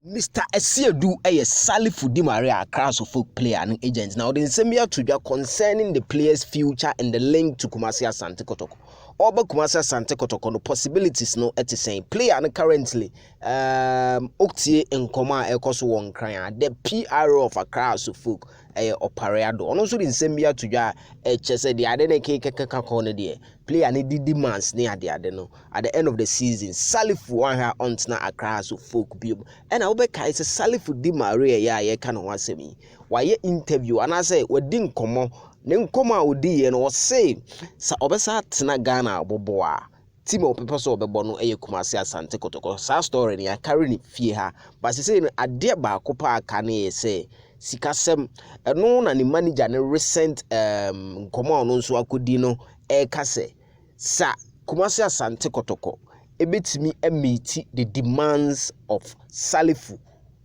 Mr. Esiedu Salifu Di Maria Accra Folk player and agent. Now the nsɛm to be concerning the player's future and the link to Kumasi Asante Kotoko. Oba Kumasi Asante Kotoko no possibilities no at the same player and currently Oktie Nkoma Ekoso won crying the PRO of Accra Folk Opereado. Ono so the nsɛm to be chese the adene keka corner there. Player ne di demands near the adeno. At the end of the season, Salifu wan her on na Accra Folk bio. And I will say Salifu Di Maria ya kind of want me. Why interview and I say we didn't come on. Then come out di and was say sa obesa tina Ghana boboa. Timo people so be bono Kumasi Asante Kotoko. Sa story ni carry ni fie ha. But say ade ba ko pa aka na say sikasem no na ni manager ne recent nkomo no nso akodi no kase sa Kumasi Asante Kotoko ebetimi meet the demands of Salifu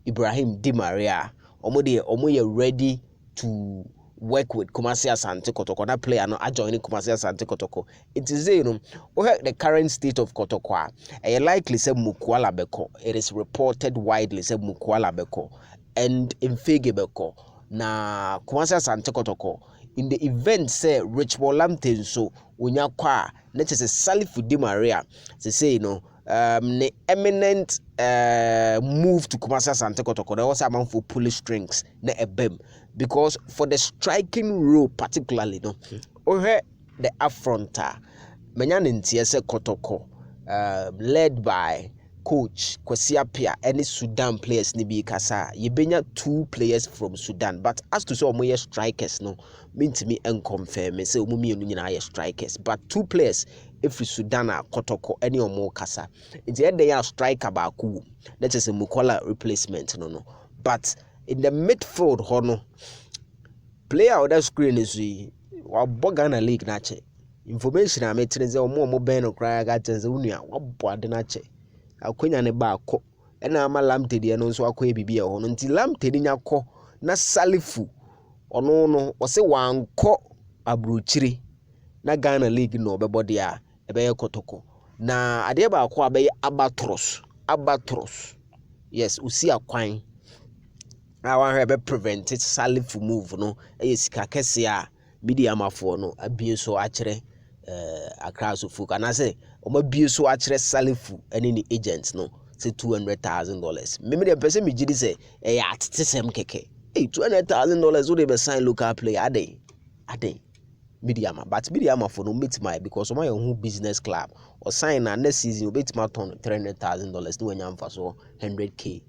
Ibrahim Di Maria. Omo ready to work with Kumasi Asante Kotoko. That player no joining Kumasi Asante Kotoko. It is the current state of Kotoko. Likely say Mukwala Beko. It is reported widely say Mukwala Beko and Mfege Beko. Na Kumasi Asante Kotoko. In the event say Rich Bolamte so unya kwa let's say Salifu Di Maria say the eminent move to Kumasi Asante Kotoko there was amount for police strings na ebem because for the striking role particularly the affronter menyane ntie say Kotoko led by coach Kwesi Appiah any Sudan players ni bi kasa yebenya 2 players from Sudan but as to say omo strikers no mean to me unconfirm say omo mienu nyina strikers but 2 players if Sudan are Kotoko any omo kasa it's they are striker ba ku that is a Mukwala replacement no but in the midfield hono player on that screen is wa Ghana league na che information am etinze omo ben no kra ga tenze unua wa bo ade na che akonya ne ba akọ ena ama Lamte de no nso akọ ebibi e ho no nti Lamte de nyakọ na Salifu ono no o se wankọ abrochire na Ghana league no obebo de a ebe Kotoko na ade ba akọ abe Albatros yes usi akwan na wan hwe be prevent Salifu move no sika kese a media mafo no abie so akere Accra Folk and I say bie so akere Salifu any ni agents no say $200,000 me the person me gidi say atitesem keke $200,000 wo dey be sign local player ade media ma but media ma for no meet my because my own business club or sign na next season you bet my turn $300,000 no nya mfa so $100K